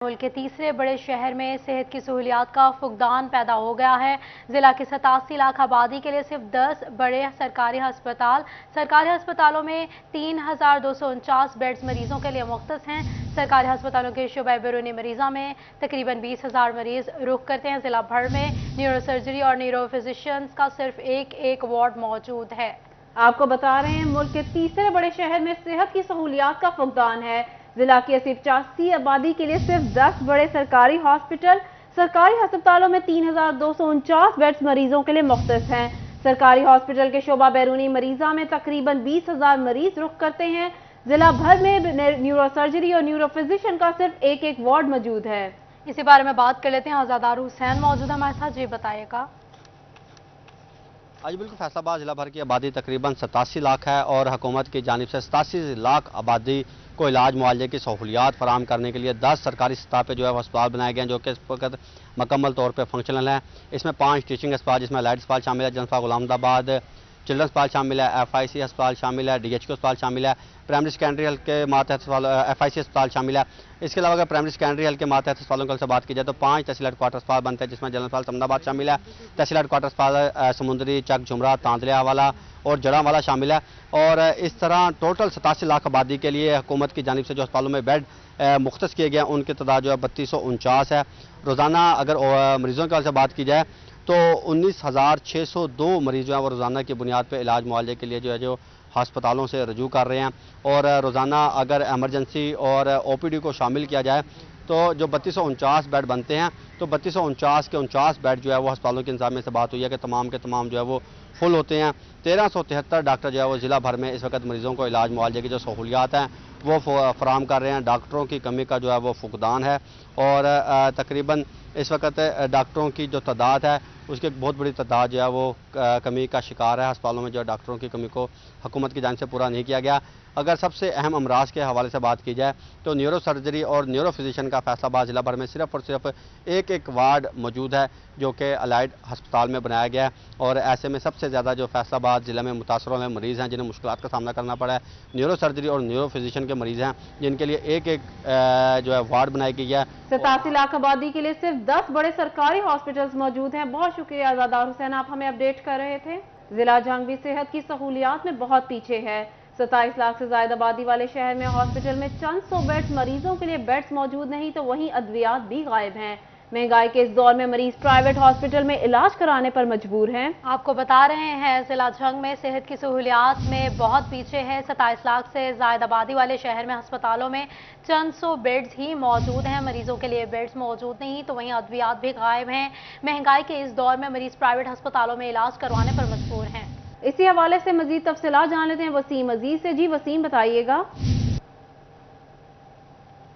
मुल्क के तीसरे बड़े शहर में सेहत की सहूलियात का फुकदान पैदा हो गया है। जिला की 87 लाख आबादी के लिए सिर्फ 10 बड़े सरकारी अस्पतालों में 3,249 बेड्स मरीजों के लिए मुख्तस हैं। सरकारी अस्पतालों के शोबा बैरूनी मरीजा में तकरीबन 20,000 मरीज रुख करते हैं। जिला भर में न्यूरो सर्जरी और न्यूरो फिजिशियंस का सिर्फ एक वार्ड मौजूद है। आपको बता रहे हैं, मुल्क के तीसरे बड़े शहर में सेहत की सहूलियात का फुकदान है। जिला की 85 आबादी के लिए सिर्फ 10 बड़े सरकारी अस्पतालों में 3,249 बेड्स मरीजों के लिए मुख्तस हैं। सरकारी हॉस्पिटल के शोबा बैरूनी मरीजा में तकरीबन 20,000 मरीज रुख करते हैं। जिला भर में न्यूरो सर्जरी और न्यूरो फिजिशियन का सिर्फ एक वार्ड मौजूद है। इसी बारे में बात कर लेते हैं। आजादार हुसैन मौजूद हमारे साथ, जी बताइएगा। आज बिल्कुल फैसलाबाद जिला भर की आबादी तकरीबन 87 लाख है और हुकूमत की जानिब से 87 लाख आबादी को इलाज मुआवजे की सहूलियात फराम करने के लिए 10 सरकारी सतह पर जो है अस्पताल बनाए गए हैं, जो कि इस वक्त मुकम्मल तौर पर फंक्शनल हैं। इसमें 5 टीचिंग अस्पताल, जिसमें लाइट अस्पताल शामिल है, जनपा गुलामदाबाद चिल्ड्रन अस्पताल शामिल है, FIC अस्पताल शामिल है, DHQ अस्पताल शामिल है, प्राइमरी सेकेंडरी हेल्थ के मातहत FIC अस्पताल शामिल है। इसके अलावा अगर प्राइमरी सेकेंडरी हेल्थ के मातहत अस्पतालों की बात की जाए तो 5 तहसील हेडक्वार्टर अस्पताल बनते हैं, जिसमें जनरल अस्पताल तमनाबाद शामिल है, तहसील हेडक्वार्टर अस्पताल समुंदरी, चक, झुमरा, तांदलिया वाला और जड़ावाला शामिल है। और इस तरह टोटल 87 लाख आबादी के लिए हुकूमत की जानिब से जो अस्पतालों में बेड मुख्तस किए गए हैं, उनकी तादाद जो है 3249 है। रोज़ाना अगर मरीजों की से बात की जाए तो 19,602 मरीज जो है वो रोज़ाना की बुनियाद पर इलाज मुआवजे के लिए जो अस्पतालों से रजू कर रहे हैं। और रोज़ाना अगर एमरजेंसी और OPD को शामिल किया जाए तो जो 3249 बेड बनते हैं, तो 3249 के 49 बेड जो है वो अस्पतालों के इंतजाम से बात हुई है कि तमाम के तमाम जो है वो फुल होते हैं। 1373 डॉक्टर जो है वो ज़िला भर में इस वक्त मरीज़ों को इलाज मुआवजे की जो सहूलियात हैं वो फराम कर रहे हैं। डॉक्टरों की कमी का जो है वो फुकदान है और तकरीबन इस वक्त डॉक्टरों की जो तादाद है उसकी एक बहुत बड़ी तादाद जो है वो कमी का शिकार है। अस्पतालों में जो डॉक्टरों की कमी को हुकूमत की जानिब से पूरा नहीं किया गया। अगर सबसे अहम अमराज के हवाले से बात की जाए तो न्यूरो सर्जरी और न्यूरो फिजिशियन का फैसलाबाद जिला भर में सिर्फ और सिर्फ एक वार्ड मौजूद है, जो कि अलाइड अस्पताल में बनाया गया है। और ऐसे में सबसे ज़्यादा जो फैसलाबाद जिले में मुतासर वाले मरीज़ हैं, जिन्हें मुश्किलात का सामना करना पड़ा है, न्यूरो सर्जरी और न्यूरो फिजिशियन के मरीज़ हैं, जिनके लिए एक जो है वार्ड बनाई गई है। 87 लाख आबादी के लिए सिर्फ 10 बड़े सरकारी हॉस्पिटल्स मौजूद हैं। बहुत शुक्रिया आजादार हुसैन, आप हमें अपडेट कर रहे थे। जिला जंग भी सेहत की सहूलियात में बहुत पीछे है। 27 लाख से ज्यादा आबादी वाले शहर में हॉस्पिटल में चंद सौ बेड्स मरीजों के लिए बेड्स मौजूद नहीं, तो वहीं अद्वियात भी गायब हैं। महंगाई के इस दौर में मरीज प्राइवेट हॉस्पिटल में इलाज कराने पर मजबूर हैं। आपको बता रहे हैं, जिला जंग में सेहत की सहूलियात में बहुत पीछे है। 27 लाख से ज्यादा आबादी वाले शहर में अस्पतालों में चंद सौ बेड्स ही मौजूद हैं, मरीजों के लिए बेड्स मौजूद नहीं, तो वहीं अद्वियात भी गायब हैं। महंगाई के इस दौर में मरीज प्राइवेट अस्पतालों में इलाज करवाने पर मजबूर हैं। इसी हवाले से मजीद तफसीलात जान लेते हैं वसीम अजीज से। जी वसीम, बताइएगा।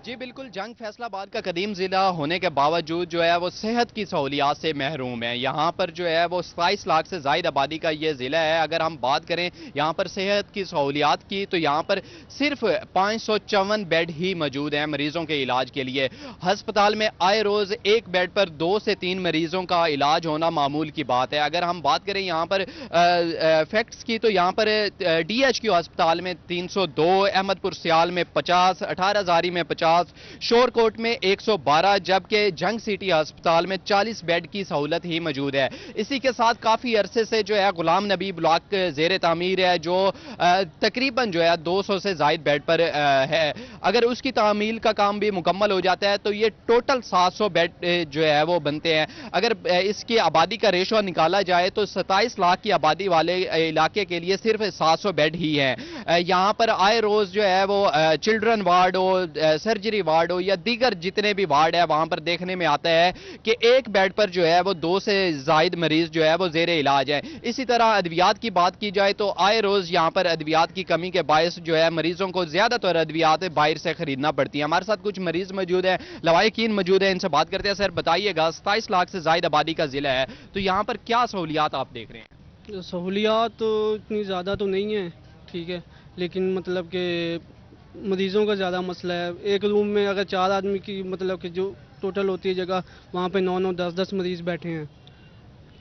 जी बिल्कुल, जंग फैसलाबाद का कदीम ज़िला होने के बावजूद जो है वो सेहत की सहूलियात से महरूम है। यहाँ पर जो है वो 27 लाख से ज़ायद आबादी का ये ज़िला है। अगर हम बात करें यहाँ पर सेहत की सहूलियात की, तो यहाँ पर सिर्फ 554 बेड ही मौजूद हैं मरीज़ों के इलाज के लिए। हस्पताल में आए रोज़ एक बेड पर 2 से 3 मरीज़ों का इलाज होना मामूल की बात है। अगर हम बात करें यहाँ पर फैक्ट्स की, तो यहाँ पर DHQ अस्पताल में 302, अहमदपुर सियाल में 50, 18 हज़ारी में 50, शोरकोट में 112, जबकि जंग सिटी अस्पताल में 40 बेड की सहूलत ही मौजूद है। इसी के साथ काफी अरसे से जो है गुलाम नबी ब्लॉक जेर तामीर है, जो तकरीबन जो है 200 से जायद बेड पर है। अगर उसकी तामील का काम भी मुकम्मल हो जाता है तो ये टोटल 700 बेड जो है वो बनते हैं। अगर इसकी आबादी का रेशो निकाला जाए तो 27 लाख की आबादी वाले इलाके के लिए सिर्फ 700 बेड ही हैं। यहाँ पर आए रोज जो है वो चिल्ड्रन वार्ड हो, सर्जरी वार्ड हो या दीगर जितने भी वार्ड है, वहां पर देखने में आता है कि एक बेड पर जो है वो 2 से जायद मरीज जो है वो जेरे इलाज है। इसी तरह अद्वियात की बात की जाए तो आए रोज यहाँ पर अद्वियात की कमी के बायस जो है मरीजों को ज्यादातर अद्वियात बाहर से खरीदना पड़ती है। हमारे साथ कुछ मरीज मौजूद है, लवाहिकीन मौजूद है, इनसे बात करते हैं। सर बताइएगा, 27 लाख से जायद आबादी का जिला है, तो यहाँ पर क्या सहूलियात आप देख रहे हैं? सहूलियात तो इतनी ज़्यादा तो नहीं है, ठीक है, लेकिन मतलब कि मरीज़ों का ज़्यादा मसला है। एक रूम में अगर 4 आदमी की मतलब कि जो टोटल होती है जगह, वहाँ पे 9-9, 10-10 मरीज़ बैठे हैं,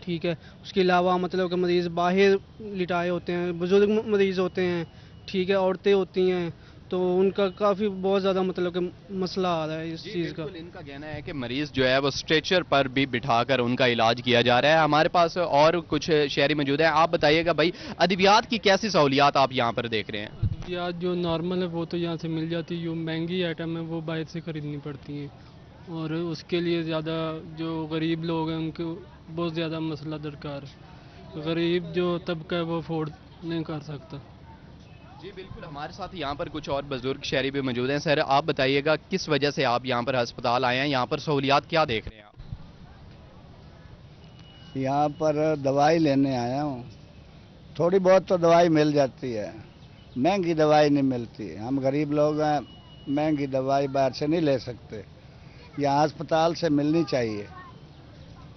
ठीक है। उसके अलावा मतलब कि मरीज़ बाहर लिटाए होते हैं, बुज़ुर्ग मरीज़ होते हैं, ठीक है, औरतें होती हैं, तो उनका काफ़ी बहुत ज़्यादा मतलब कि मसला आ रहा है इस चीज़ का। इनका कहना है कि मरीज जो है वो स्ट्रेचर पर भी बिठाकर उनका इलाज किया जा रहा है। हमारे पास और कुछ शहरी मौजूद हैं। आप बताइएगा भाई, अद्वियात की कैसी सहूलियात आप यहाँ पर देख रहे हैं? अद्वियात जो नॉर्मल है वो तो यहाँ से मिल जाती है, जो महंगी आइटम है वो बाहर से खरीदनी पड़ती हैं, और उसके लिए ज़्यादा जो गरीब लोग हैं उनको बहुत ज़्यादा मसला दरकार है। गरीब जो तबका है वो अफोर्ड नहीं कर सकता। जी बिल्कुल, हमारे साथ यहाँ पर कुछ और बुजुर्ग शहरी भी मौजूद हैं। सर आप बताइएगा, किस वजह से आप यहाँ पर अस्पताल आए हैं, यहाँ पर सहूलियात क्या देख रहे हैं आप? यहाँ पर दवाई लेने आया हूँ। थोड़ी बहुत तो दवाई मिल जाती है, महंगी दवाई नहीं मिलती। हम गरीब लोग हैं, महंगी दवाई बाहर से नहीं ले सकते, यहाँ अस्पताल से मिलनी चाहिए।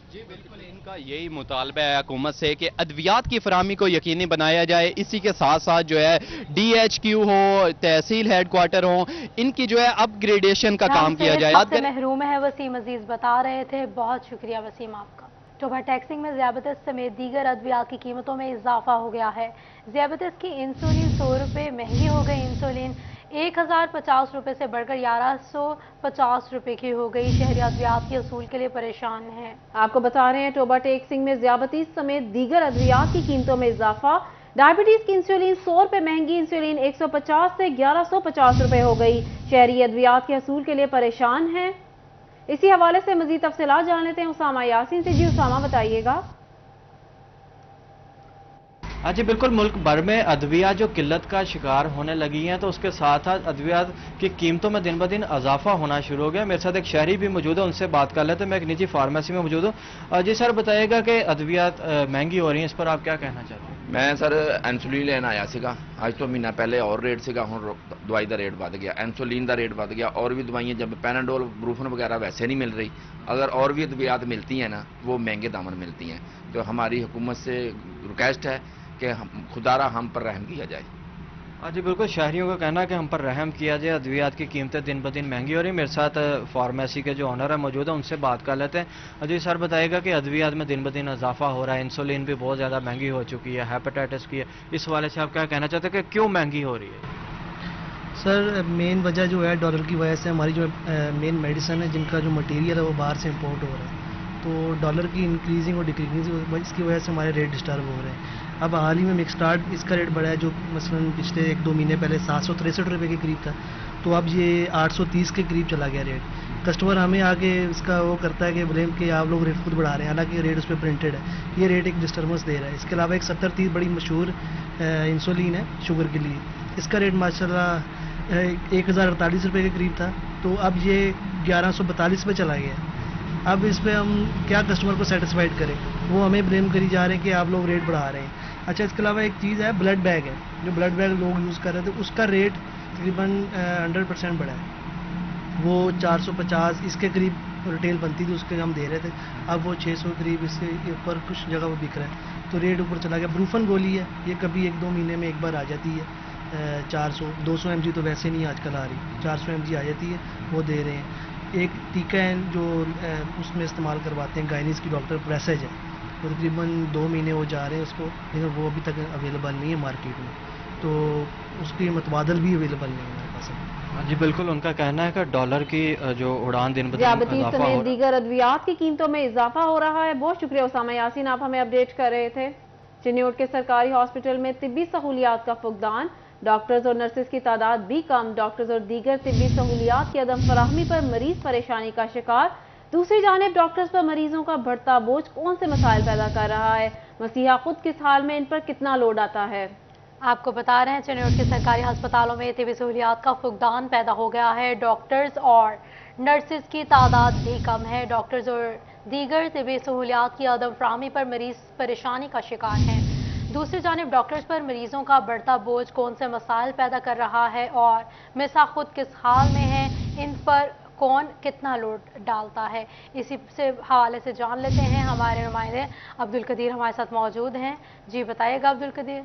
जी बिल्कुल, इनका यही मुतालबा है हुकूमत से कि अद्वियात की फराहमी को यकीनी बनाया जाए। इसी के साथ साथ जो है DHQ हो, तहसील हेडक्वार्टर हो, इनकी जो है अपग्रेडेशन का काम किया जाए। आपसे महरूम है वसीम अजीज बता रहे थे, बहुत शुक्रिया वसीम आपका। टोबा टैक्सिंग में ज़ियाबतिस समेत दीगर अद्वियात की कीमतों में इजाफा हो गया है। ज़ियाबतिस की इंसुलिन 100 रुपये महंगी हो गई। इंसुलिन 1050 रुपये से बढ़कर 1150 रुपये की हो गई। शहरी अद्वियात के असूल के लिए परेशान हैं। आपको बता रहे हैं टोबा टैक्सिंग में ज़ियाबतीस समेत दीगर अद्वियात की कीमतों में इजाफा। डायबिटीज की इंसुलिन 100 रुपये महंगी, इंसुलिन 150 से 1150 रुपये हो गई। शहरी अद्वियात के असूल के लिए परेशान हैं। इसी हवाले से मजीद तफसीलात जान लेते हैं उसामा यासीन से। जी उसामा बताइएगा। हाँ जी बिल्कुल, मुल्क भर में अद्वियात जो किल्लत का शिकार होने लगी हैं, तो उसके साथ साथ अद्वियात की कीमतों में दिन ब दिन इजाफा होना शुरू हो गया। मेरे साथ एक शहरी भी मौजूद है, उनसे बात कर लेते हैं। मैं एक निजी फार्मेसी में मौजूद हूँ। जी सर बताइएगा कि अद्वियात महंगी हो रही हैं, इस पर आप क्या कहना चाहते हैं? मैं सर इंसुलिन लेना आया सीगा, आज तो महीना पहले और रेट सीगा, हुण दवाई का रेट बढ़ गया, इंसुलिन का रेट बढ़ गया। और भी दवाइयाँ जब पैनाडोल, ब्रूफन वगैरह वैसे नहीं मिल रही। अगर और भी अद्वियात मिलती हैं ना, वो महंगे दामन मिलती हैं। तो हमारी हुकूमत से रिक्वेस्ट है कि खुदारा हम पर रहम किया जाए। हाँ जी बिल्कुल, शहरियों का कहना है कि हम पर रहम किया जाए। अद्वियात की कीमतें दिन ब दिन महंगी हो रही हैं। मेरे साथ फार्मेसी के जो ऑनर है मौजूद है, उनसे बात कर लेते हैं। जी सर बताइएगा कि अद्वियात में दिन ब दिन इजाफा हो रहा है, इंसुलिन भी बहुत ज़्यादा महंगी हो चुकी है, हेपेटाइटिस की है, इस वाले से आप क्या कहना चाहते हैं कि क्यों महंगी हो रही है? सर मेन वजह जो है डॉलर की वजह से हमारी जो मेन मेडिसिन है, जिनका जो मटेरियल है वो बाहर से इंपोर्ट हो रहा है, तो डॉलर की इंक्रीजिंग और डिक्रीजिंग इसकी वजह से हमारे रेट डिस्टर्ब हो रहे हैं। अब हाल ही में मिक्सटार्ड इसका रेट बढ़ा है, जो मसलन पिछले 1-2 महीने पहले 763 रुपये के करीब था, तो अब ये 830 के करीब चला गया रेट। कस्टमर हमें आके इसका वो करता है कि ब्लेम कि आप लोग रेट खुद बढ़ा रहे हैं, हालांकि रेट उस पर प्रिंटेड है। ये रेट एक डिस्टर्बेंस दे रहा है। इसके अलावा एक 70-30 बड़ी मशहूर इंसुलिन है शुगर के लिए, इसका रेट माशाल्लाह 1048 रुपये के करीब था, तो अब ये 1142 पे चला गया। अब इस पर हम क्या कस्टमर को सेटिस्फाइड करें, वो हमें ब्लेम करी जा रहे हैं कि आप लोग रेट बढ़ा रहे हैं। अच्छा, इसके अलावा एक चीज़ है, ब्लड बैग है, जो ब्लड बैग लोग यूज़ कर रहे थे, उसका रेट तकरीबन 100% बढ़ा है। वो 450 इसके करीब रिटेल बनती थी, उसके हम दे रहे थे, अब वो 600 करीब इसके ऊपर कुछ जगह वो बिक रहा है, तो रेट ऊपर चला गया। ब्रूफन गोली है, ये कभी 1-2 महीने में एक बार आ जाती है, 400-200 mg तो वैसे नहीं आजकल आ रही, 400 mg आ जाती है, वो दे रहे हैं। एक टीका है जो उसमें इस्तेमाल करवाते हैं गायनीज की डॉक्टर, प्रेसेज है, वो तकरीबन 2 महीने वो जा रहे हैं उसको, लेकिन वो अभी तक अवेलेबल नहीं है मार्केट में, तो उसकी मतबादल भी अवेलेबल नहीं है हमारे पास। हाँ जी बिल्कुल, उनका कहना है कि डॉलर की जो उड़ान दिन ब दिन ज़ियाबतीस समेत दीगर अद्वियात की कीमतों में इजाफा हो रहा है। बहुत शुक्रिया उसामा यासीन, आप हमें अपडेट कर रहे थे। चिन्योट के सरकारी हॉस्पिटल में तिब्बी सहूलियात का फुकदान, डॉक्टर्स और नर्सेज की तादाद भी कम, डॉक्टर्स और दीगर तिब्बी सहूलियात की अदम फराहमी पर मरीज परेशानी का शिकार। दूसरी जानिब डॉक्टर्स पर मरीजों का बढ़ता बोझ कौन से मसाइल पैदा कर रहा है, मसीहा खुद किस हाल में इन पर कितना लोड आता है। आपको बता रहे हैं चिन्योट के सरकारी अस्पतालों में तिब्बी सहूलियात का फुकदान पैदा हो गया है। डॉक्टर्स और नर्सेज की तादाद भी कम है। डॉक्टर्स और दीगर तिब्बी सहूलियात की अदम फराहमी पर मरीज परेशानी का शिकार हैं। दूसरी जानिब डॉक्टर्स पर मरीजों का बढ़ता बोझ कौन से मसाइल पैदा कर रहा है और मिसा खुद किस हाल में है, इन पर कौन कितना लोड डालता है, इसी से हवाले से जान लेते हैं। हमारे नुमाइंदे अब्दुल कदीर हमारे साथ मौजूद हैं। जी बताइएगा अब्दुल कदीर।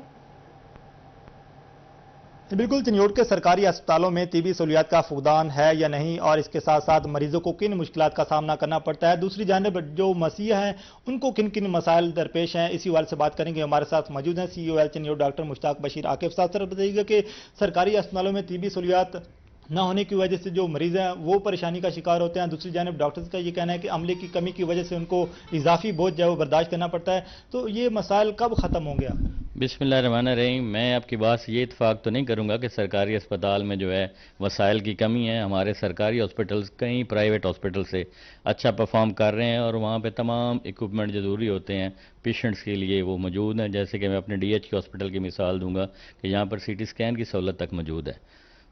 बिल्कुल, चिन्योट के सरकारी अस्पतालों में तिबी सहूलियात का फुकदान है या नहीं, और इसके साथ साथ मरीजों को किन मुश्किलात का सामना करना पड़ता है, दूसरी जानिब जो मसीहा हैं उनको किन किन मसाइल दरपेश हैं, इसी वाले से बात करेंगे। हमारे साथ मौजूद हैं COL चिन्योट डॉक्टर मुश्ताक बशीर आकिब साहब। सर बताइएगा कि सरकारी अस्पतालों में तिबी सहूलियात ना होने की वजह से जो मरीज हैं वो परेशानी का शिकार होते हैं, दूसरी जानिब डॉक्टर्स का ये कहना है कि अमले की कमी की वजह से उनको इजाफी बोझ जो है वो बर्दाश्त करना पड़ता है, तो ये मसाइल कब ख़त्म होंगे? बिस्मिल्लाहिर्रहमानिर्रहीम। मैं आपकी बात से ये इत्फाक तो नहीं करूंगा कि सरकारी अस्पताल में जो है वसाइल की कमी है। हमारे सरकारी हॉस्पिटल्स कई प्राइवेट हॉस्पिटल से अच्छा परफॉर्म कर रहे हैं और वहाँ पे तमाम इक्विपमेंट जो ज़रूरी होते हैं पेशेंट्स के लिए वो मौजूद हैं। जैसे कि मैं अपने DH हॉस्पिटल की मिसाल दूंगा कि यहाँ पर CT स्कैन की सहूलत तक मौजूद है।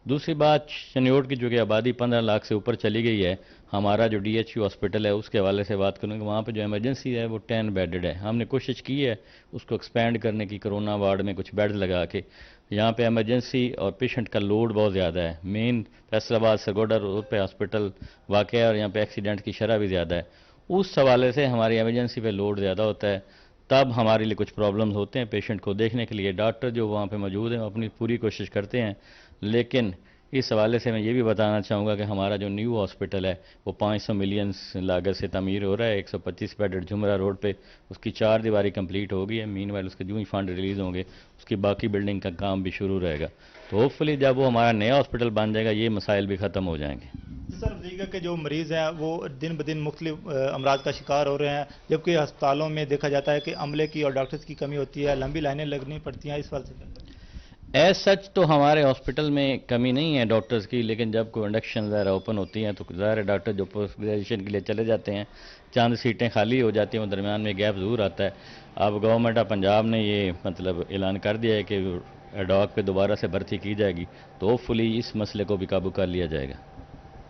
दूसरी बात, चिन्योट की जो कि आबादी 15 लाख से ऊपर चली गई है, हमारा जो DHU हॉस्पिटल है उसके हवाले से बात करूँगा, वहाँ पे जो इमरजेंसी है वो 10 बेडेड है। हमने कोशिश की है उसको एक्सपेंड करने की, कोरोना वार्ड में कुछ बेड लगा के। यहाँ पे इमरजेंसी और पेशेंट का लोड बहुत ज़्यादा है। मेन फैसलाबाद सरगोडा रोड पे हॉस्पिटल वाक़ है और यहाँ पे एक्सीडेंट की शरह भी ज़्यादा है। उस हवाले से हमारी इमरजेंसी पे लोड ज़्यादा होता है, तब हमारे लिए कुछ प्रॉब्लम्स होते हैं। पेशेंट को देखने के लिए डॉक्टर जो वहाँ पे मौजूद हैं अपनी पूरी कोशिश करते हैं, लेकिन इस हवाले से मैं ये भी बताना चाहूँगा कि हमारा जो न्यू हॉस्पिटल है वो 500 मिलियन लागत से तमीर हो रहा है। 125 बेडेड जुमरा रोड पे उसकी 4 दीवारी कंप्लीट हो गई है। मीनवाइल उसके जो ही फंड रिलीज़ होंगे उसकी बाकी बिल्डिंग का काम भी शुरू रहेगा। तो होपफुली जब वो हमारा नया हॉस्पिटल बन जाएगा ये मसाइल भी ख़त्म हो जाएंगे। सर देखिएगा कि जो मरीज़ हैं वो दिन ब दिन मुख्तलिफ अमराज का शिकार हो रहे हैं, जबकि अस्पतालों में देखा जाता है कि अमले की और डॉक्टर्स की कमी होती है, लंबी लाइनें लगनी पड़ती हैं। इस बात से एज सच तो हमारे हॉस्पिटल में कमी नहीं है डॉक्टर्स की, लेकिन जब कोई इंडक्शन ज़रा ओपन होती हैं तो ज़ाहिर डॉक्टर जो पोस्ट ग्रेजुएशन के लिए चले जाते हैं, चंद सीटें खाली हो जाती हैं, वो दरमियान में गैप ज़रूर आता है। अब गवर्नमेंट ऑफ पंजाब ने ये मतलब ऐलान कर दिया है कि एडॉक पे दोबारा से भर्ती की जाएगी, तो होपफुली इस मसले को भी काबू कर लिया जाएगा।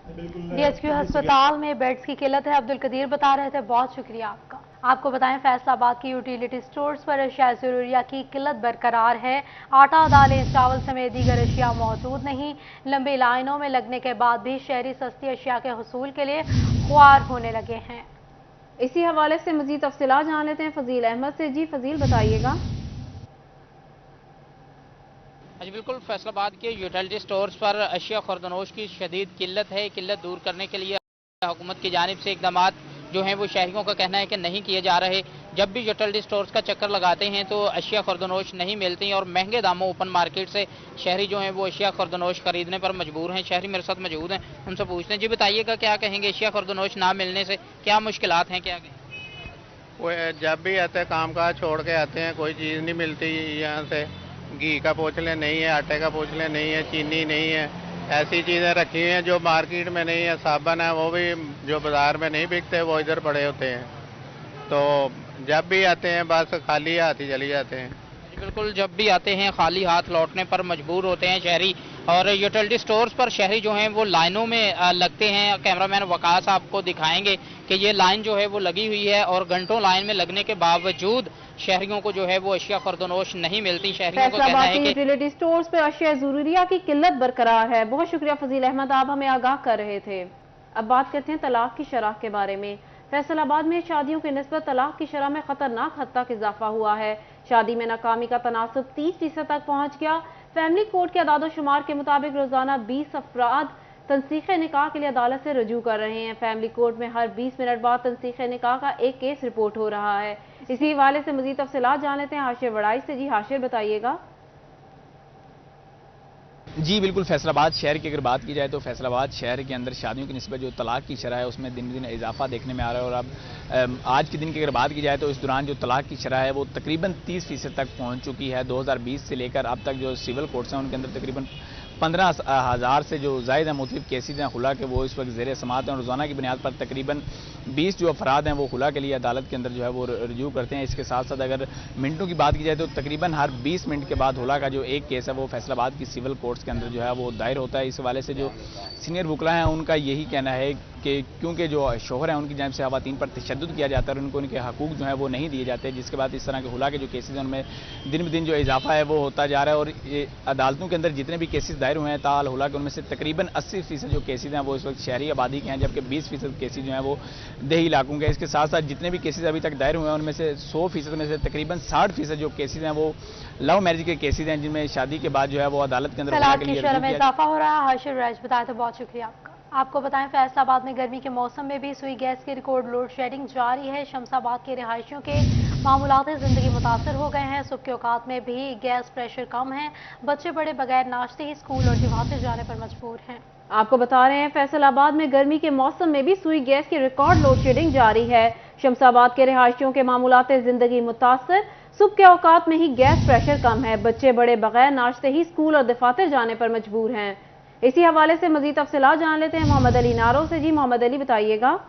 DHQ अस्पताल में बेड्स की किल्लत है, अब्दुल कदीर बता रहे थे, बहुत शुक्रिया आपका। आपको बताएं फैसलाबाद की यूटिलिटी स्टोर्स पर अशिया ज़रूरिया की किल्लत बरकरार है। आटा, दालें, चावल समेत दीगर अशिया मौजूद नहीं। लंबी लाइनों में लगने के बाद भी शहरी सस्ती अशिया के हुसूल के लिए ख्वार होने लगे हैं। इसी हवाले से मजीद तफसीलात जान लेते हैं फजील अहमद से। जी फजील बताइएगा। जी बिल्कुल, फैसलाबाद के यूटिलिटी स्टोर्स पर अशिया खुर्दनोश की शदीद किल्लत है। किल्लत दूर करने के लिए हुकूमत की जानिब से इकदाम जो हैं वो शहरियों का कहना है कि नहीं किए जा रहे। जब भी यूटिलिटी स्टोर्स का चक्कर लगाते हैं तो अशिया खुर्दनोश नहीं मिलती और महंगे दामों ओपन मार्केट से शहरी जो हैं वो अशिया खुर्दनोश खरीदने पर मजबूर हैं। शहरी मेरे साथ मौजूद हैं, उनसे पूछते हैं। जी बताइएगा, क्या कहेंगे, अशिया खुर्दनोश ना मिलने से क्या मुश्किलात हैं, क्या कहें? वो जब भी आते काम काज छोड़ के आते हैं, कोई चीज़ नहीं मिलती यहाँ से। घी का पोछले नहीं है, आटे का पोछले नहीं है, चीनी नहीं है, ऐसी चीज़ें रखी हैं जो मार्केट में नहीं है। साबन है वो भी जो बाज़ार में नहीं बिकते वो इधर पड़े होते हैं। तो जब भी आते हैं बस खाली हाथ ही चले जाते हैं। बिल्कुल, जब भी आते हैं खाली हाथ लौटने पर मजबूर होते हैं शहरी। और यूटिलिटी स्टोर्स पर शहरी जो हैं वो लाइनों में लगते हैं। कैमरामैन वकास आपको दिखाएंगे कि ये लाइन जो है वो लगी हुई है और घंटों लाइन में लगने के बावजूद शहरियों को जो है वो अशिया खुर्दनोश नहीं मिलती। शहरियों को कहना है कि यूटिलिटी स्टोर्स पर अशिया ज़रूरिया की किल्लत बरकरार है। बहुत शुक्रिया फजील अहमद, आप हमें आगाह कर रहे थे। अब बात करते हैं तलाक की शरह के बारे में। फैसलाबाद में शादियों की निस्बत तलाक की शरह में खतरनाक हद तक इजाफा हुआ है। शादी में नाकामी का तनासुब 30% तक पहुंच गया। फैमिली कोर्ट के अदाद-ओ-शुमार के मुताबिक रोजाना 20 अफराद तनसीख निकाह के लिए अदालत से रजू कर रहे हैं। फैमिली कोर्ट में हर 20 मिनट बाद तनसीख निकाह का एक केस रिपोर्ट हो रहा है। इसी हवाले से मजीद तफसीलात जान लेते हैं हाशिर वड़ाई से। जी हाशिर बताइएगा। जी बिल्कुल, फैसलाबाद शहर की अगर बात की जाए तो फैसलाबाद शहर के अंदर शादियों की निस्बत जो तलाक की शरह है उसमें दिन ब दिन इजाफा देखने में आ रहा है। और अब आज के दिन की अगर बात की जाए तो इस दौरान जो तलाक की शरह है वो तकरीबन 30% तक पहुंच चुकी है। 2020 से लेकर अब तक जो सिविल कोर्ट्स हैं उनके अंदर तकरीबन 15,000 से जो जायद है मुख्तलिफ केसेज हैं खुला के वो इस वक्त ज़ेर समाअत हैं। और रोज़ाना की बुनियाद पर तकरीबन 20 जो अफराद हैं वो खुला के लिए अदालत के अंदर जो है वो रजू करते हैं। इसके साथ साथ अगर मिनटों की बात की जाए तो तकरीबन हर 20 मिनट के बाद खुला का जो एक केस है वो फैसलाबाद की सिविल कोर्ट्स के अंदर जो है वो दायर होता है। इस हवाले से जो सीनियर वकला हैं उनका यही कहना है कि क्योंकि जो शोहर हैं उनकी जानिब से ख़वातीन पर तशद्दुद किया जाता है और उनको उनके हकूक़ जो है वो नहीं दिए जाते, जिसके बाद इस तरह के खुला के जो केसेज हैं उनमें दिन ब दिन जो इजाफा है वो होता जा रहा है। और अदालतों के अंदर जितने भी केसेज दायर हुए हैं, ताल होला कि उनमें से तकरीबन 80% जो केसेज हैं वो इस वक्त शहरी आबादी के हैं, जबकि 20% केसेज जो हैं वो देही इलाकों के। इसके साथ साथ जितने भी केसेज अभी तक दायर हुए हैं उनमें से 100% में से तकरीबन 60% जो केसेज हैं वो लव मैरिज के केसेज हैं, जिनमें शादी के बाद जो है वो अदालत के अंदर तलाक की शरह में इजाफा हो रहा है। हाशिर राज बताया तो बहुत शुक्रिया आपका। आपको बताएं, फैसलाबाद में गर्मी के मौसम में भी सुई गैस की रिकॉर्ड लोड शेडिंग जारी है। शमसाबाद के रिहायशियों के मामूलात जिंदगी मुतासर हो गए हैं। सुबह के औकात में भी गैस प्रेशर कम है। बच्चे बड़े बगैर नाश्ते ही स्कूल और दफातर जाने पर मजबूर हैं। आपको बता रहे हैं, फैसलाबाद में गर्मी के मौसम में भी सुई गैस की रिकॉर्ड लोड शेडिंग जारी है। शमसाबाद के रिहायशियों के मामूलात जिंदगी मुतासर। सुबह के औकात में ही गैस प्रेशर कम है। बच्चे बड़े बगैर नाश्ते ही स्कूल और दफातर जाने पर मजबूर हैं। इसी हवाले से मजीद तफसीलात जान लेते हैं मोहम्मद अली नारो से। जी मोहम्मद अली, बताइएगा।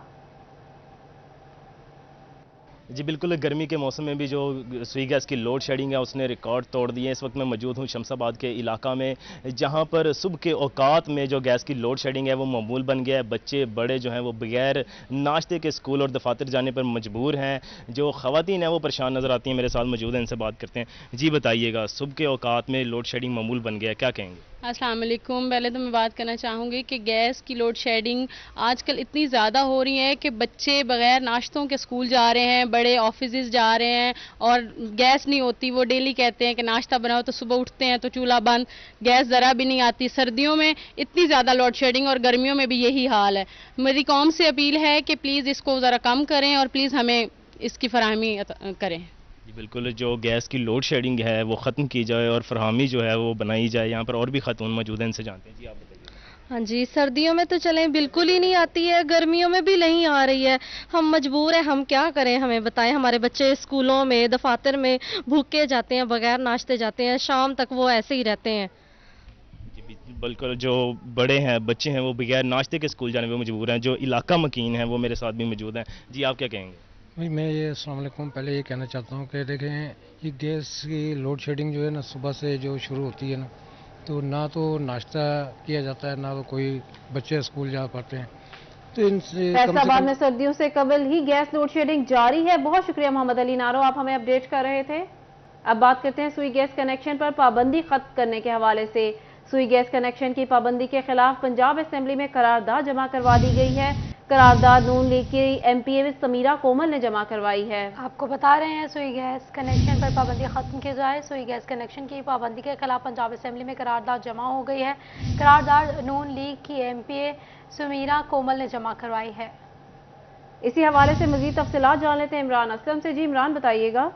जी बिल्कुल, गर्मी के मौसम में भी जो सुई गैस की लोड शेडिंग है उसने रिकॉर्ड तोड़ दिए। इस वक्त मैं मौजूद हूँ शमसाबाद के इलाका में, जहाँ पर सुबह के औकात में जो गैस की लोड शेडिंग है वो मामूल बन गया है। बच्चे बड़े जो हैं वो बगैर नाश्ते के स्कूल और दफातर जाने पर मजबूर हैं। जो ख़वातीन हैं वो परेशान नज़र आती हैं, मेरे साथ मौजूद हैं, इनसे बात करते हैं। जी बताइएगा, सुबह के औकात में लोड शेडिंग मामूल बन गया है, क्या कहेंगे? अस्सलाम वालेकुम। पहले तो मैं बात करना चाहूँगी कि गैस की लोड शेडिंग आजकल इतनी ज़्यादा हो रही है कि बच्चे बगैर नाश्तों के स्कूल जा रहे हैं, बड़े ऑफिस जा रहे हैं और गैस नहीं होती। वो डेली कहते हैं कि नाश्ता बनाओ, तो सुबह उठते हैं तो चूल्हा बंद, गैस ज़रा भी नहीं आती। सर्दियों में इतनी ज़्यादा लोड शेडिंग और गर्मियों में भी यही हाल है। मेरी कौम से अपील है कि प्लीज़ इसको ज़रा कम करें और प्लीज़ हमें इसकी फराहमी करें। बिल्कुल, जो गैस की लोड शेडिंग है वो ख़त्म की जाए और फरहमी जो है वो बनाई जाए। यहाँ पर और भी खातून मौजूद हैं, इनसे जानते हैं। जी आप बताइए। हाँ जी, सर्दियों में तो चलें बिल्कुल ही नहीं आती है, गर्मियों में भी नहीं आ रही है। हम मजबूर हैं, हम क्या करें, हमें बताएं। हमारे बच्चे स्कूलों में दफातर में भूखे जाते हैं, बगैर नाश्ते जाते हैं, शाम तक वो ऐसे ही रहते हैं। बिल्कुल, जो बड़े हैं बच्चे हैं वो बगैर नाश्ते के स्कूल जाने में मजबूर हैं। जो इलाका मकीन है वो मेरे साथ भी मौजूद हैं। जी आप क्या कहेंगे? भाई मैं ये अस्सलाम वालेकुम, पहले ये कहना चाहता हूँ कि देखें, ये गैस की लोड शेडिंग जो है ना सुबह से जो शुरू होती है ना, तो ना तो नाश्ता किया जाता है, ना तो कोई बच्चे स्कूल जा पाते हैं। तो इनसे फैसलाबाद में सर्दियों से कबल ही गैस लोड शेडिंग जारी है। बहुत शुक्रिया मोहम्मद अली नारो, आप हमें अपडेट कर रहे थे। अब बात करते हैं सुई गैस कनेक्शन पर पाबंदी खत्म करने के हवाले से। सुई गैस कनेक्शन की पाबंदी के खिलाफ पंजाब असेंबली में करारदाद जमा करवा दी गई है। करारदाद नून लीग की एमपीए समीरा कोमल ने जमा करवाई है। आपको बता रहे हैं, सुई गैस कनेक्शन पर पाबंदी खत्म की जाए। सुई गैस कनेक्शन की पाबंदी के खिलाफ पंजाब असेंबली में करारदाद जमा हो गई है। करारदाद नून लीग की एमपीए समीरा कोमल ने जमा करवाई है। इसी हवाले से मजीद तफसीलात जान लेते हैं इमरान असलम से। जी इमरान, बताइएगा।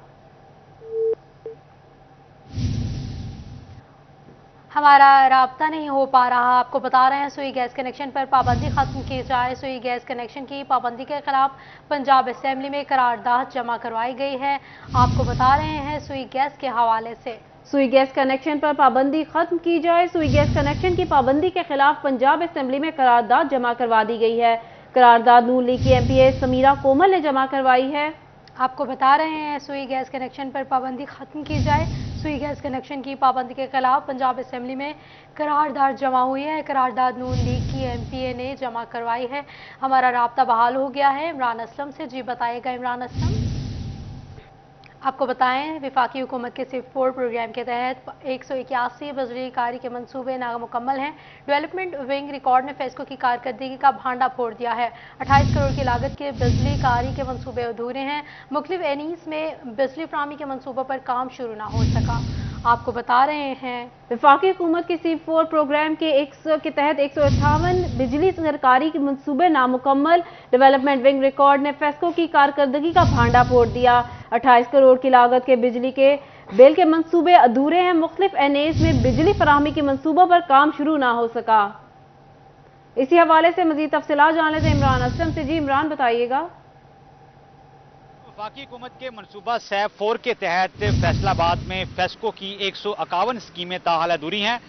हमारा राब्ता नहीं हो पा रहा। आपको बता रहे हैं, सुई गैस कनेक्शन पर पाबंदी खत्म की जाए। सुई गैस कनेक्शन की पाबंदी के खिलाफ पंजाब असेंबली में करारदाद जमा करवाई गई है। आपको बता रहे हैं, सुई गैस के हवाले से सुई गैस कनेक्शन पर पाबंदी खत्म की जाए। सुई गैस कनेक्शन की पाबंदी के खिलाफ पंजाब असेंबली में करारदाद जमा करवा दी गई है। करारदाद नून लीग की एमपीए समीरा कोमल ने जमा करवाई है। आपको बता रहे हैं, सुई गैस कनेक्शन पर पाबंदी खत्म की जाए। सुई गैस कनेक्शन की पाबंदी के खिलाफ पंजाब असेंबली में करारदाद जमा हुई है। करारदाद नून लीग की एमपीए ने जमा करवाई है। हमारा राब्ता बहाल हो गया है इमरान असलम से। जी बताइएगा इमरान असलम। आपको बताएं, विफाकी हुकूमत के सिर्फ 4 प्रोग्राम के तहत 181 बिजली कारी के मंसूबे नामुकम्मल हैं। डेवलपमेंट विंग रिकॉर्ड ने फेस्को की कारकर्दगी का भांडा फोड़ दिया है। 28 करोड़ की लागत के बिजली कारी के मंसूबे अधूरे हैं। मुख्तलिफ एनीस में बिजली फराहमी के मंसूबों पर काम शुरू न हो सका। आपको बता रहे हैं, विफाकी हुकूमत के C4 प्रोग्राम के तहत 158 बिजली सरकारी के मंसूबे नामुकम्मल। डेवलपमेंट विंग रिकॉर्ड ने फेस्को की कारकर्दगी का भांडा फोड़ दिया। 28 करोड़ की लागत के बिजली के बिल के मंसूबे अधूरे हैं। मुख्तलिफ एनएस में बिजली फराहमी के मंसूबों पर काम शुरू ना हो सका। इसी हवाले से मजीद तफसीलात जान लेते हैं इमरान असलम से। जी इमरान, बताइएगा। वफाकी हुकूमत के मनसूबा सैफ 4 के तहत फैसलाबाद में फेस्को की 151 स्कीमें ताहाल अधूरी हैं।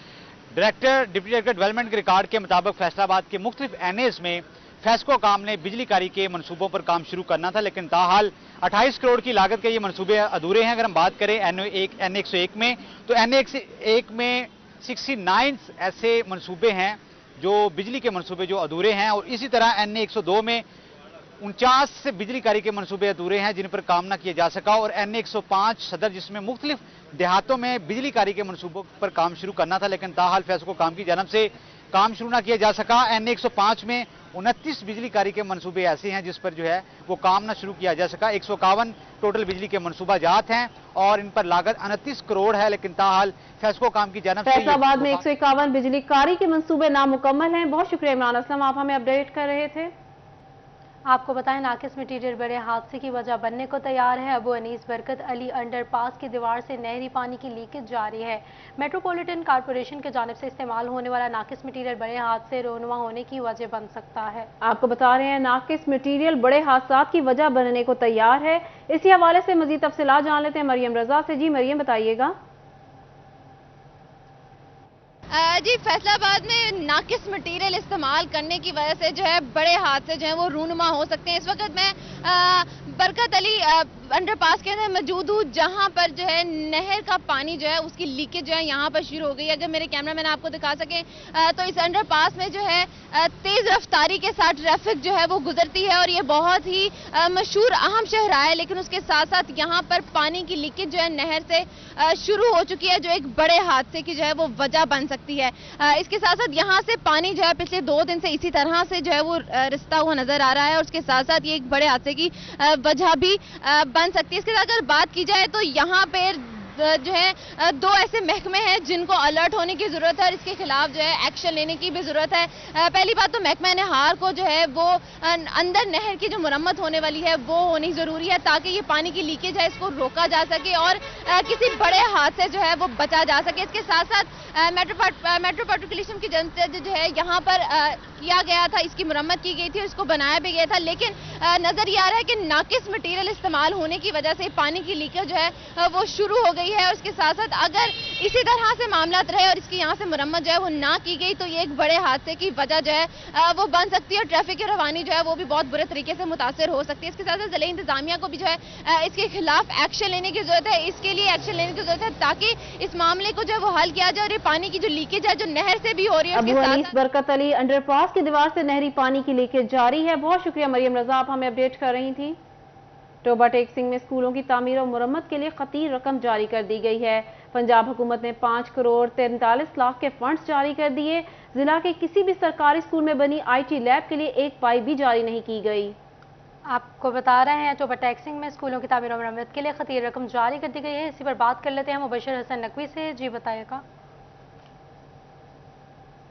डिप्टी डायरेक्टर डेवलपमेंट के रिकॉर्ड के मुताबिक फैसलाबाद के मुख्तलिफ एनएस में फेस्को काम ने बिजली कारी के मनसूबों पर काम शुरू करना था, लेकिन ताहाल 28 करोड़ की लागत के ये मनसूबे अधूरे हैं। अगर हम बात करें N101 में, तो N101 में 69 ऐसे मनसूबे हैं जो बिजली के मनसूबे जो अधूरे हैं, और इसी तरह N102 में 49 बिजलीकारी के मंसूबे अधूरे हैं जिन पर काम न किया जा सका, और NA 105 सदर जिसमें मुख्तलिफ देहातों में बिजलीकारी के मंसूबों पर काम शुरू करना था, लेकिन ताहाल फैसको काम की जानब से काम शुरू न किया जा सका। NA 105 में 29 बिजलीकारी के मंसूबे ऐसे हैं जिस पर जो है वो काम न शुरू किया जा सका। 151 टोटल बिजली के मंसूबा जात हैं और इन पर लागत 29 करोड़ है, लेकिन ताहाल फैसको काम की जानब से फैसलाबाद में 151 बिजलीकारी के मंसूबे नामुकम्मल हैं। बहुत शुक्रिया इमरान असलम, आप हमें अपडेट कर रहे थे। आपको बताएं, नाकिस मटीरियल बड़े हादसे की वजह बनने को तैयार है। अबू अनीस बरकत अली अंडरपास की दीवार से नहरी पानी की लीकेज जारी है। मेट्रोपॉलिटन कॉरपोरेशन की जानिब से इस्तेमाल होने वाला नाकिस मटीरियल बड़े हादसे रोनुमा होने की वजह बन सकता है। आपको बता रहे हैं, नाकिस मटीरियल बड़े हादसा की वजह बनने को तैयार है। इसी हवाले से मजीद तफसीलात जान लेते हैं मरियम रजा से। जी मरियम, बताइएगा। जी, फैसलाबाद में नाकिस मटेरियल इस्तेमाल करने की वजह से जो है बड़े हादसे जो है वो रूनुमा हो सकते हैं। इस वक्त मैं बरकत अली अंडरपास के अंदर मौजूद हूँ, जहाँ पर जो है नहर का पानी जो है उसकी लीकेज जो है यहाँ पर शुरू हो गई। अगर मेरे कैमरामैन आपको दिखा सकें तो इस अंडरपास में जो है तेज रफ्तारी के साथ ट्रैफिक जो है वो गुजरती है और ये बहुत ही मशहूर अहम शहरा है, लेकिन उसके साथ साथ यहाँ पर पानी की लीकेज जो है नहर से शुरू हो चुकी है, जो एक बड़े हादसे की जो है वो वजह बन सकती है। इसके साथ साथ यहाँ से पानी जो है पिछले 2 दिन से इसी तरह से जो है वो रिसता हुआ नजर आ रहा है और उसके साथ साथ ये एक बड़े हादसे की वजह भी बन सकती है। इसके साथ अगर बात की जाए तो यहाँ पे जो है 2 ऐसे महकमे हैं जिनको अलर्ट होने की जरूरत है और इसके खिलाफ जो है एक्शन लेने की भी जरूरत है। पहली बात तो महकमा नहार को जो है वो अंदर नहर की जो मुरम्मत होने वाली है वो होनी जरूरी है, ताकि ये पानी की लीकेज है इसको रोका जा सके और किसी बड़े हादसे जो है वो बचा जा सके। इसके साथ साथ मेट्रोपॉलिटन की जनता जो है यहाँ पर किया गया था, इसकी मुरम्मत की गई थी और इसको बनाया भी गया था, लेकिन नजर ये आ रहा है कि नाकिस मटेरियल इस्तेमाल होने की वजह से पानी की लीकेज जो है वो शुरू हो गई है। और उसके साथ साथ अगर इसी तरह से मामला रहे और इसकी यहाँ से मुरम्मत जो है वो ना की गई तो ये एक बड़े हादसे की वजह जो है वो बन सकती है और ट्रैफिक की रवानी जो है वो भी बहुत बुरे तरीके से मुतासर हो सकती है। इसके साथ साथ जिला इंतजामिया को भी जो है इसके खिलाफ एक्शन लेने की जरूरत है, इसके लिए एक्शन लेने की जरूरत है ताकि इस मामले को जो है वो हल किया जाए और ये पानी की जो लीकेज है जो नहर से भी हो रही है। अबू अनीस बरकत अली अंडरपास की दीवार से नहरी पानी की लीकेज जारी है। बहुत शुक्रिया मरियम रजा, आप हमें अपडेट कर रही थी। टोबा टेक्सिंग में स्कूलों की तामीर और मुरम्मत के लिए खतीर रकम जारी कर दी गई है। पंजाब हुकूमत ने 5 करोड़ 43 लाख के फंड्स जारी कर दिए। जिला के किसी भी सरकारी स्कूल में बनी IT लैब के लिए एक पाई भी जारी नहीं की गई। आपको बता रहे हैं, टोबा टैक्सिंग में स्कूलों की तामीर और मुरम्मत के लिए खतीर रकम जारी कर दी गई है। इसी पर बात कर लेते हैं मुबशर हसन नकवी से। जी बताइएगा।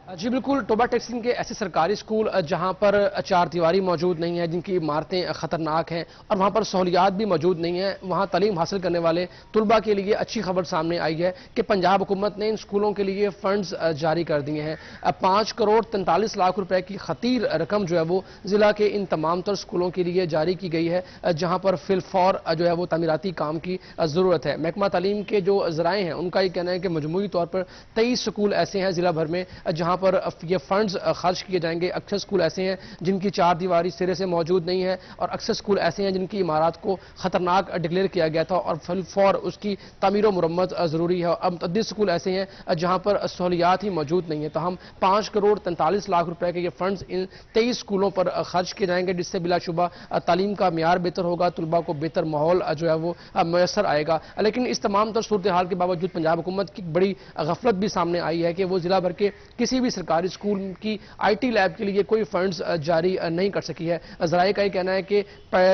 जी बिल्कुल, टोबा टेक्सिंग के ऐसे सरकारी स्कूल जहां पर 4 दीवारी मौजूद नहीं है, जिनकी इमारतें खतरनाक हैं और वहां पर सहूलियात भी मौजूद नहीं है, वहां तालीम हासिल करने वाले तुलबा के लिए अच्छी खबर सामने आई है कि पंजाब हुकूमत ने इन स्कूलों के लिए फंड्स जारी कर दिए हैं। 5 करोड़ 43 लाख रुपए की खतीर रकम जो है वो जिला के इन तमाम तर स्कूलों के लिए जारी की गई है, जहां पर फिलफौर जो है वो तमीराती काम की जरूरत है। महकमा तालीम के जो जराए हैं उनका ये कहना है कि मजमूई तौर पर 23 स्कूल ऐसे हैं जिला भर में जहां पर ये फंड्स खर्च किए जाएंगे। अक्सर स्कूल ऐसे हैं जिनकी 4 दीवारी सिरे से मौजूद नहीं है और अक्सर स्कूल ऐसे हैं जिनकी इमारत को खतरनाक डिक्लेयर किया गया था और फौर उसकी तामीर मुरम्मत जरूरी है। अब तद्दीस स्कूल ऐसे हैं जहां पर सहूलियात ही मौजूद नहीं है। तो हम 5 करोड़ 43 लाख रुपए के ये फंड्स इन 23 स्कूलों पर खर्च किए जाएंगे, जिससे बिलाशुबा तालीम का म्यार बेहतर होगा, तुलबा को बेहतर माहौल जो है वो मैसर आएगा। लेकिन इस तमाम तर सूरत हाल के बावजूद पंजाब हुकूमत की बड़ी गफलत भी सामने आई है कि वो जिला भर के किसी भी सरकारी स्कूल की IT लैब के लिए कोई फंड्स जारी नहीं कर सकी है। जराए का ये कहना है कि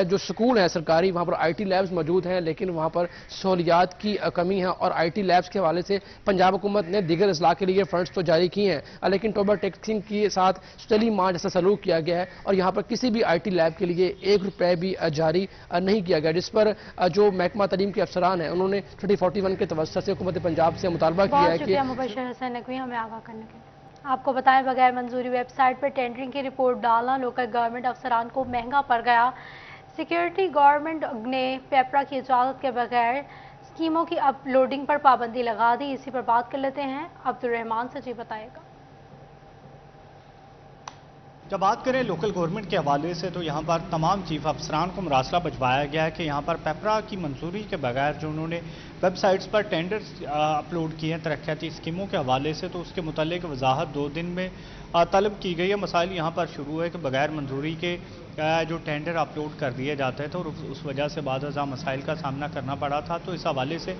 जो स्कूल है सरकारी वहां पर IT लैब्स मौजूद हैं, लेकिन वहां पर सहूलियात की कमी है और IT लैब्स के हवाले से पंजाब हुकूमत ने दीगर अजला के लिए फंड्स तो जारी किए हैं, लेकिन टोबा टैक्सिंग के साथ सुतली मां जैसा सलूक किया गया है और यहाँ पर किसी भी IT लैब के लिए 1 रुपए भी जारी नहीं किया गया, जिस पर जो महकमा तालीम के अफसरान हैं उन्होंने 3041 के तवज्जुह से हुकूमत पंजाब से मुतालबा किया है कि मुबशर हसन नकवी हमें आगाह करने के लिए। आपको बताएं, बगैर मंजूरी वेबसाइट पर टेंडरिंग की रिपोर्ट डालना लोकल गवर्नमेंट अफसरान को महंगा पड़ गया। सिक्योरिटी गवर्नमेंट ने पेपरा की इजाज़त के बगैर स्कीमों की अपलोडिंग पर पाबंदी लगा दी। इसी पर बात कर लेते हैं अब्दुल रहमान से। जी बताएगा। जब बात करें लोकल गवर्नमेंट के हवाले से तो यहाँ पर तमाम चीफ अफसरान को मरासला भिजवाया गया है कि यहाँ पर पेपरा की मंजूरी के बगैर जो उन्होंने वेबसाइट्स पर टेंडर्स अपलोड किए हैं तरक्याती स्कीमों के हवाले से, तो उसके मुतालिक वजाहत 2 दिन में तलब की गई है। मसाइल यहाँ पर शुरू है कि बगैर मंजूरी के जो टेंडर अपलोड कर दिए जाते थे और उस वजह से बाद मसाइल का सामना करना पड़ा था। तो इस हवाले से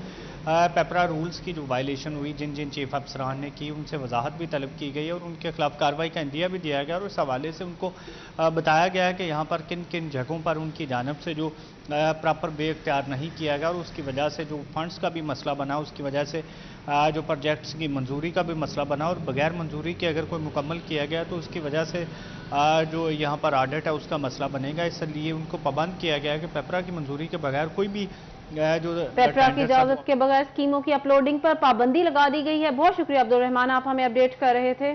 पेपरा रूल्स की जो वायलेशन हुई जिन जिन चीफ अफसरान ने की, उनसे वजाहत भी तलब की गई है और उनके खिलाफ कार्रवाई का इंदिया भी दिया गया और इस हवाले से उनको बताया गया है कि यहाँ पर किन किन जगहों पर उनकी जानब से जो प्रॉपर वे इख्तियार नहीं किया गया और उसकी वजह से जो फंड्स का भी मसला बना, उसकी वजह से जो प्रोजेक्ट्स की मंजूरी का भी मसला बना और बगैर मंजूरी के अगर कोई मुकम्मल किया गया तो उसकी वजह से जो यहाँ पर ऑडिट है उसका मसला बनेगा। इसलिए उनको पाबंद किया गया है कि पेपरा की मंजूरी के बगैर कोई भी जो पेपरा की इजाजत के बगैर स्कीमों की अपलोडिंग पर पाबंदी लगा दी गई है। बहुत शुक्रिया अब्दुल रहमान, आप हमें अपडेट कर रहे थे।